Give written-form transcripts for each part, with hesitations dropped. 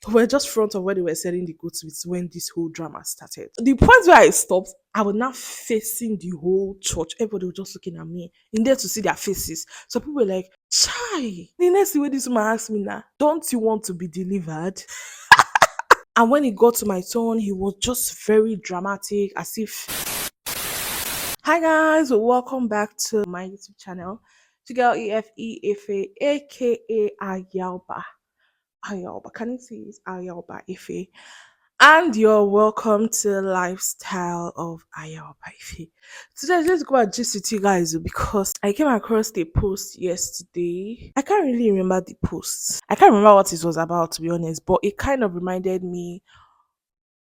We're just front of where they were selling the goat meat when this whole drama started. The point where I stopped, I was now facing the whole church. Everybody was just looking at me in there to see their faces. So people were like, Chai, the next way this woman asked me now, don't you want to be delivered? And when it got to my turn, he was just very dramatic, as if, hi guys, welcome back to my YouTube channel. To girl EFE aka Ayalba. Ayalba. Can you see it's Ayalba Ife? And you're welcome to the lifestyle of Ayalba Ife. Today, let's go and gist with you guys because I came across a post yesterday. I can't really remember the post. I can't remember what it was about, to be honest, but it kind of reminded me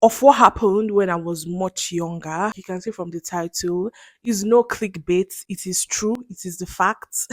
of what happened when I was much younger. You can see from the title, is no clickbait. It is true. It is the facts.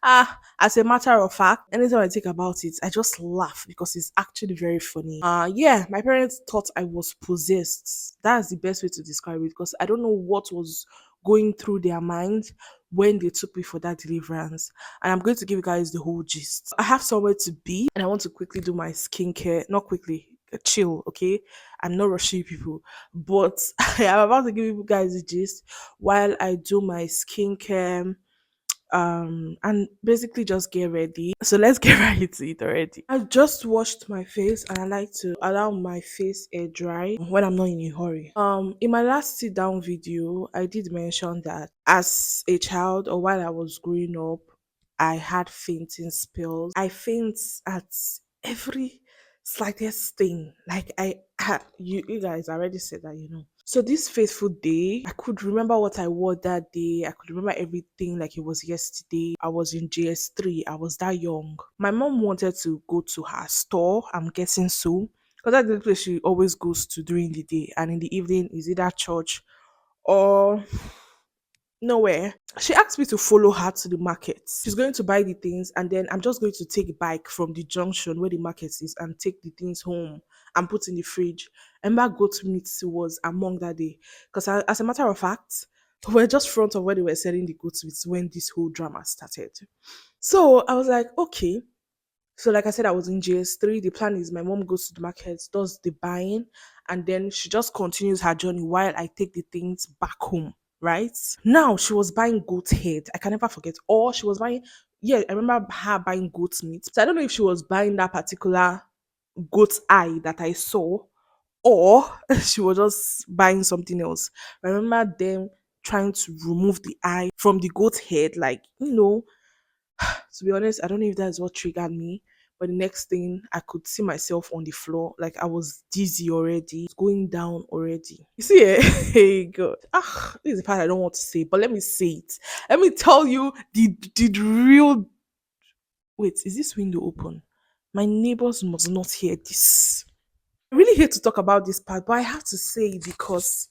As a matter of fact, anytime I think about it, I just laugh because it's actually very funny. Yeah, my parents thought I was possessed. That's the best way to describe it because I don't know what was going through their mind when they took me for that deliverance. And I'm going to give you guys the whole gist. I have somewhere to be and I want to quickly do my skincare. Not quickly, chill, okay? I'm not rushing people, but I'm about to give you guys the gist while I do my skincare and basically just get ready. So let's get right into it already. I just washed my face and I like to allow my face air dry when I'm not in a hurry. In my last sit down video, I did mention that as a child or while I was growing up, I had fainting spells. I faint at every slightest thing. Like you guys already said that, you know. So this faithful day, I could remember what I wore that day. I could remember everything like it was yesterday. I was in JS3. I was that young. My mom wanted to go to her store. I'm guessing so. Because that's the place she always goes to during the day. And in the evening is either church or nowhere. She asked me to follow her to the market. She's going to buy the things, and then I'm just going to take a bike from the junction where the market is and take the things home and put in the fridge. And my goat meat was among that day. Because as a matter of fact, we're just front of where they were selling the goat meat when this whole drama started. So I was like, okay. So like I said, I was in JS3. The plan is my mom goes to the market, does the buying, and then she just continues her journey while I take the things back home. Right now, she was buying goat head. I can never forget. Or she was buying, yeah, I remember her buying goat meat. So I don't know if she was buying that particular goat eye that I saw, or she was just buying something else. I remember them trying to remove the eye from the goat head, like, to be honest, I don't know if that's what triggered me. But the next thing, I could see myself on the floor. Like I was dizzy already, going down already. You see it? Hey, God. This is the part I don't want to say, but let me say it. Let me tell you the real. Wait, is this window open? My neighbors must not hear this. I really hate to talk about this part, but I have to say it because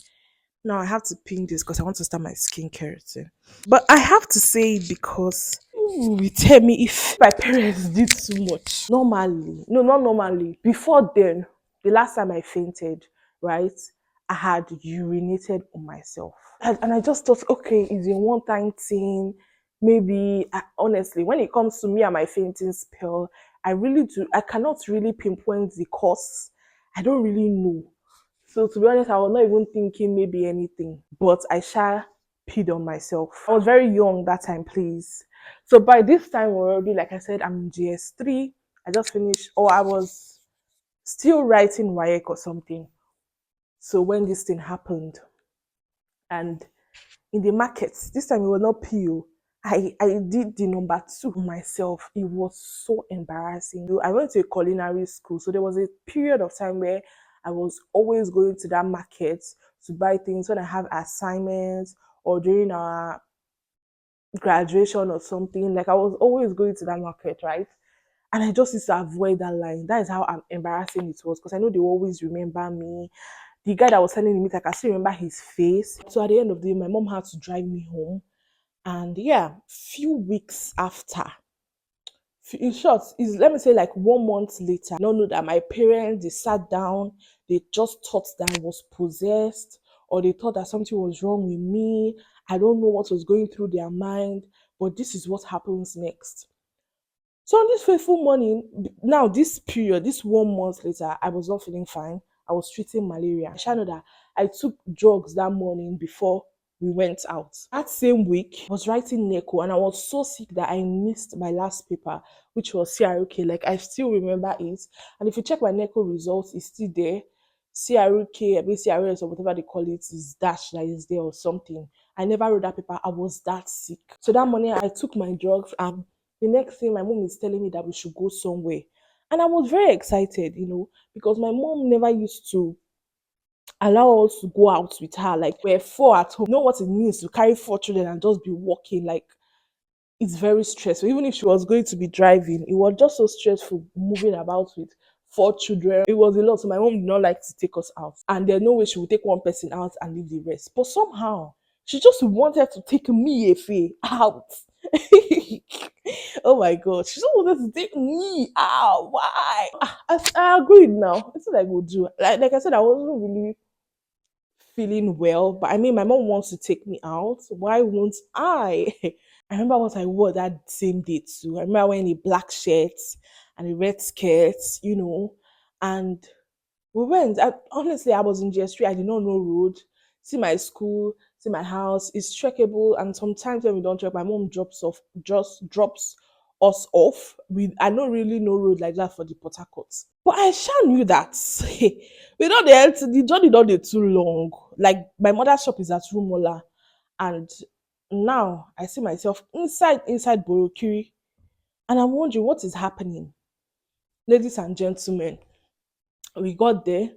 now I have to pin this because I want to start my skincare routine. But I have to say it because you tell me if my parents did too much. Normally, no, not normally. Before then, the last time I fainted, right, I had urinated on myself. And I just thought, okay, it's a one time thing. Maybe, honestly, when it comes to me and my fainting spell, I cannot really pinpoint the cause. I don't really know. So to be honest, I was not even thinking maybe anything, but I shall peed on myself. I was very young that time, please. So by this time already, like I said, I'm in GS3. I just finished, or I was still writing WAEC or something. So when this thing happened, and in the markets, this time it was not PO. I did the number two myself. It was so embarrassing. I went to a culinary school, so there was a period of time where I was always going to that market to buy things when I have assignments or during our graduation or something. Like I was always going to that market, right? And I just used to avoid that line. That is how embarrassing it was because I know they always remember me. The guy that was selling the meat, I can still remember his face. So at the end of the day, my mom had to drive me home. And yeah, few weeks after, in short, is let me say like 1 month later, I don't know that my parents they sat down, they just thought that I was possessed, or they thought that something was wrong with me. I don't know what was going through their mind, but this is what happens next. So on this faithful morning, now this period, this 1 month later, I was not feeling fine. I was treating malaria. I shall know that I took drugs that morning before we went out. That same week, I was writing NECO and I was so sick that I missed my last paper, which was CROK. Like I still remember it. And if you check my NECO results, it's still there. CROK, I mean CRS or whatever they call it, is dash that is there or something. I never wrote that paper. I was that sick. So that morning I took my drugs and the next thing my mom is telling me that we should go somewhere. And I was very excited, because my mom never used to allow us to go out with her. Like we're four at home. You know what it means to carry four children and just be walking. Like it's very stressful. Even if she was going to be driving, it was just so stressful moving about with four children. It was a lot. So my mom did not like to take us out. And there's no way she would take one person out and leave the rest. But somehow she just wanted to take me Efe out. Oh my god. She just wanted to take me out. Why? I agreed now. That's what I would do. Like I said, I wasn't really feeling well. But I mean my mom wants to take me out. Why won't I? I remember what I wore that same day too. I remember wearing a black shirt and a red skirt, and we went. Honestly, I was in GS3. I did not know road. See my school, see my house. It's trackable, and sometimes when we don't track, my mom just drops us off. I don't really know road like that for the Port Harcourt. But I sure knew that we don't the journey not dey too long. Like my mother's shop is at Rumola, and now I see myself inside Borokiri, and I'm wondering what is happening. Ladies and gentlemen, we got there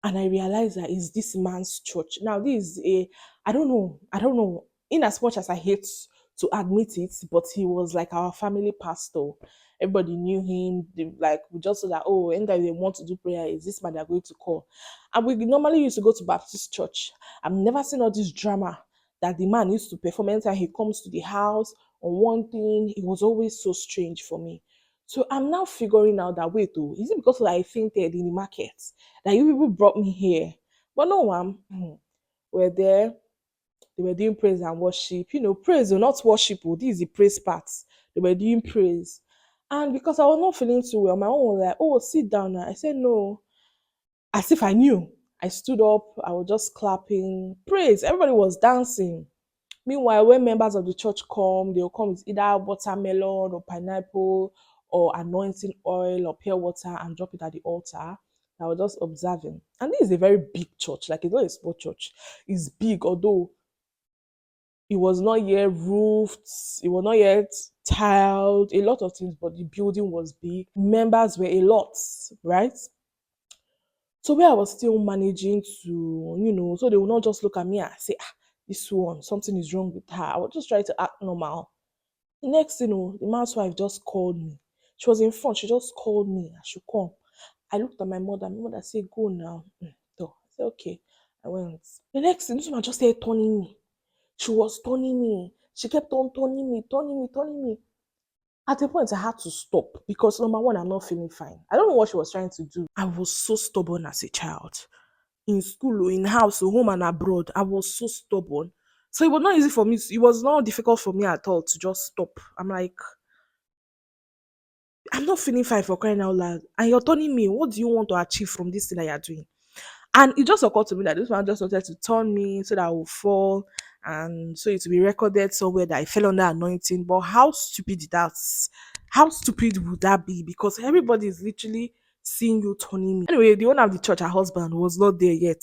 and I realized that it's this man's church. Now, this is I don't know, in as much as I hate to admit it, but he was like our family pastor. Everybody knew him. Like, we just saw that, oh, anytime they want to do prayer, is this man they're going to call. And we normally used to go to Baptist church. I've never seen all this drama that the man used to perform anytime he comes to the house on one thing. It was always so strange for me. So I'm now figuring out that wait, oh, is it because I fainted in the market that you people brought me here? But no, we're there. They were doing praise and worship. Praise or not worship. Oh, this is the praise part. They were doing praise. And because I was not feeling too well, my mom was like, oh, sit down now. I said, no, as if I knew. I stood up. I was just clapping. Praise. Everybody was dancing. Meanwhile, when members of the church come, they'll come with either watermelon or pineapple or anointing oil or pure water and drop it at the altar. I was just observing. And this is a very big church. Like, it's not a small church. It's big, although it was not yet roofed, it was not yet tiled, a lot of things, but the building was big. Members were a lot, right? So where I was still managing to, so they will not just look at me and say, this one, something is wrong with her. I was just trying to act normal. The next thing, the man's wife just called me. She was in front. She just called me. I should come. I looked at my mother. My mother said, go now. So I said, okay. I went. The next thing, this woman just started turning me. She was turning me. She kept on turning me, turning me, turning me. At a point, I had to stop because number one, I'm not feeling fine. I don't know what she was trying to do. I was so stubborn as a child. In school, or in house, or home and abroad, I was so stubborn. So it was not easy for me. It was not difficult for me at all to just stop. I'm like, I'm not feeling fine for crying out loud. And you're telling me, what do you want to achieve from this thing that you're doing? And it just occurred to me that this man just wanted to turn me so that I will fall and so it will be recorded somewhere that I fell under anointing. But how stupid would that be? Because everybody is literally seeing you turning me. Anyway, the owner of the church, her husband, was not there yet.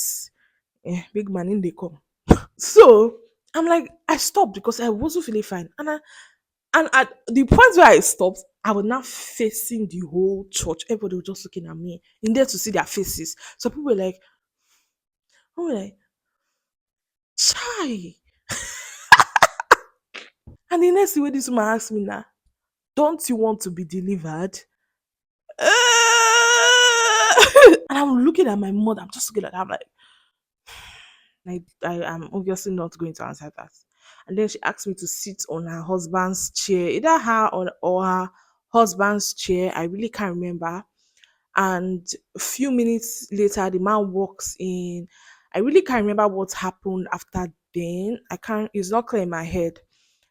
Big man in they come. So I'm like, I stopped because I wasn't feeling fine. And at the point where I stopped, I was now facing the whole church. Everybody was just looking at me in there to see their faces. So people were like, oh, like, chai. And the next way this woman asked me now, don't you want to be delivered? And I'm looking at my mother. I'm just looking at her. I'm like, I am obviously not going to answer that. And then she asked me to sit on her husband's chair, either her or her husband's chair. I really can't remember. And a few minutes later, the man walks in. I really can't remember what happened after then. I can't, it's not clear in my head.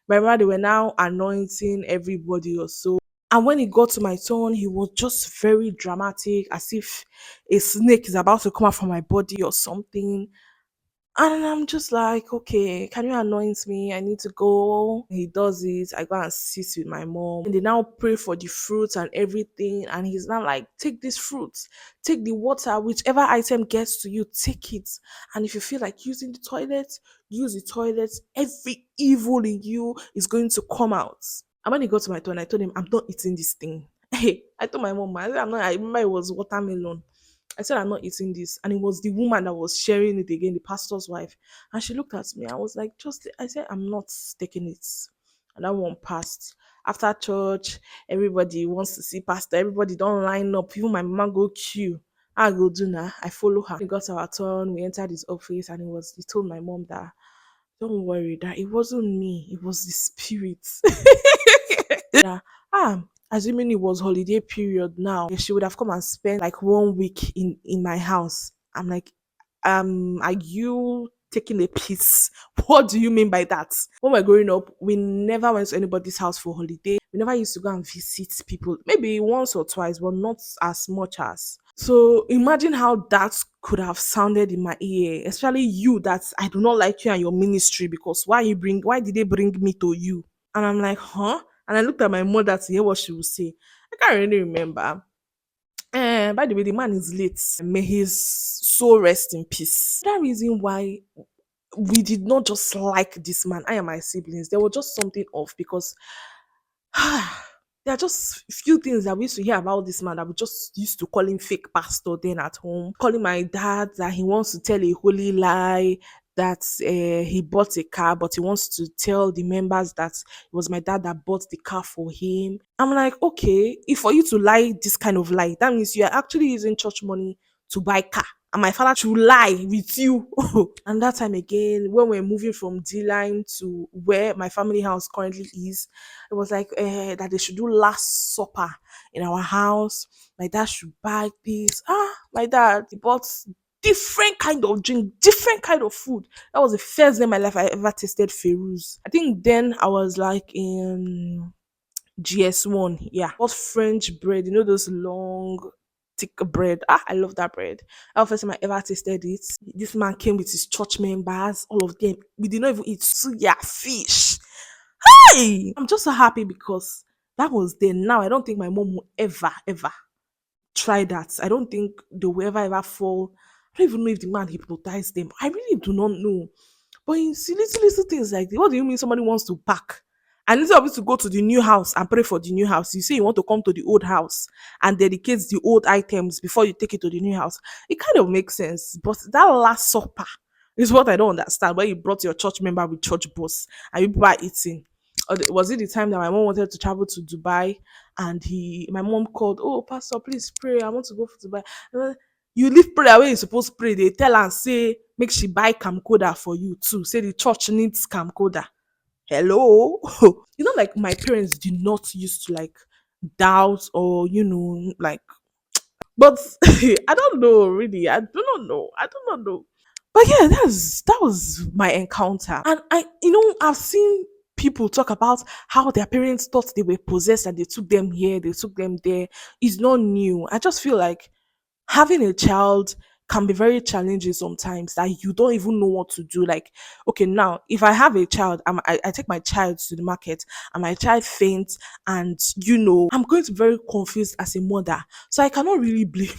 But I remember they were now anointing everybody or so. And when it got to my turn, he was just very dramatic, as if a snake is about to come out from my body or something. And I'm just like, okay, can you anoint me? I need to go. He does it. I go and sit with my mom. And they now pray for the fruits and everything. And he's now like, take these fruits, take the water, whichever item gets to you, take it. And if you feel like using the toilet, use the toilet. Every evil in you is going to come out. And when he got to my turn, I told him, I'm not eating this thing. Hey, I told my mom, I said, I'm not, I remember it was watermelon. I said, I'm not eating this. And it was the woman that was sharing it again, the pastor's wife. And she looked at me. I was like, I said, I'm not taking it. And that one passed. After church, everybody wants to see pastor. Everybody don't line up. Even my mama go queue. I go do now. I follow her. We got our turn. We entered his office and he told my mom that, don't worry, that it wasn't me. It was the spirit. Yeah. Ah, assuming it was holiday period now, she would have come and spent like 1 week in my house. I'm like, are you taking a piece? What do you mean by that? When we're growing up, we never went to anybody's house for holiday. We never used to go and visit people. Maybe once or twice, but not as much as. So imagine how that could have sounded in my ear, especially you that I do not like you and your ministry because why did they bring me to you? And I'm like, huh? And I looked at my mother to hear what she would say. I can't really remember. By the way, the man is late. May his soul rest in peace. That reason why we did not just like this man, I and my siblings, there was just something off because there are just few things that we used to hear about this man that we just used to call him fake pastor then at home. Calling my dad that he wants to tell a holy lie, that he bought a car, but he wants to tell the members that it was my dad that bought the car for him. I'm like, okay, if for you to lie this kind of lie, that means you are actually using church money to buy car. And my father to lie with you. And that time again, when we're moving from D line to where my family house currently is, it was like that they should do last supper in our house. My dad should buy this. My dad he bought different kind of drink, different kind of food. That was the first day in my life I ever tasted Feroz. I think then I was like in GS1. Yeah. Bought French bread, you know those long thick bread. I love that bread. That was the first time I ever tasted it. This man came with his church members, all of them. We did not even eat suya, fish. Hey! I'm just so happy because that was then. Now I don't think my mom will ever try that. I don't think they will ever fall. I don't even know if the man hypnotized them. I really do not know. But you see little things like this. What do you mean somebody wants to pack? And instead of you to go to the new house and pray for the new house, you say you want to come to the old house and dedicate the old items before you take it to the new house. It kind of makes sense. But that last supper is what I don't understand. Where you brought your church member with church bus and you people are eating. Was it the time that my mom wanted to travel to Dubai and my mom called, oh, pastor, please pray. I want to go for Dubai. You leave prayer where you're supposed to pray. They tell and say, make she buy camcorder for you too. Say the church needs camcorder. Hello? Like my parents did not used to like doubt or, like, but I don't know really. I do not know. I do not know. But yeah, that was my encounter. And I've seen people talk about how their parents thought they were possessed and they took them here, they took them there. It's not new. I just feel like having a child can be very challenging sometimes that you don't even know what to do. Like, okay, now if I have a child, I take my child to the market and my child faints, and I'm going to be very confused as a mother. So I cannot really blame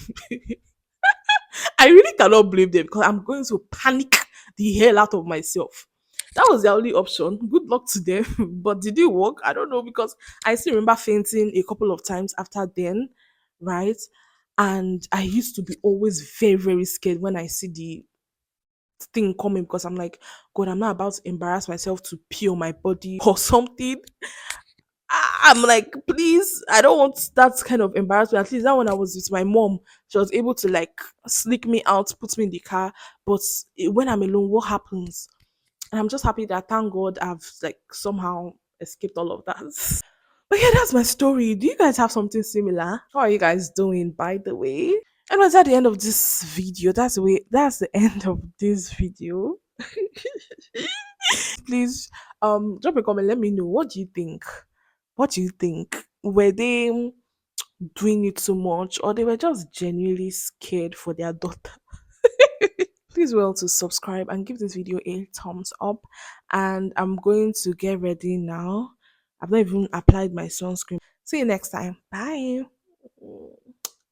I really cannot blame them because I'm going to panic the hell out of myself. That was the only option. Good luck to them. But did it work? I don't know because I still remember fainting a couple of times after then, right? And I used to be always very, very scared when I see the thing coming because I'm like, God, I'm not about to embarrass myself to pee on my body or something. I'm like, please, I don't want that kind of embarrassment. At least that when I was with my mom, she was able to like sneak me out, put me in the car. But when I'm alone, what happens? And I'm just happy that thank God I've like somehow escaped all of that. But yeah, that's my story. Do you guys have something similar? How are you guys doing, by the way? And was at the end of this video. That's the end of this video. Please drop a comment, let me know what do you think. What do you think? Were they doing it too much, or they were just genuinely scared for their daughter? Please well to subscribe and give this video a thumbs up. And I'm going to get ready now. I've not even applied my sunscreen. See you next time. Bye.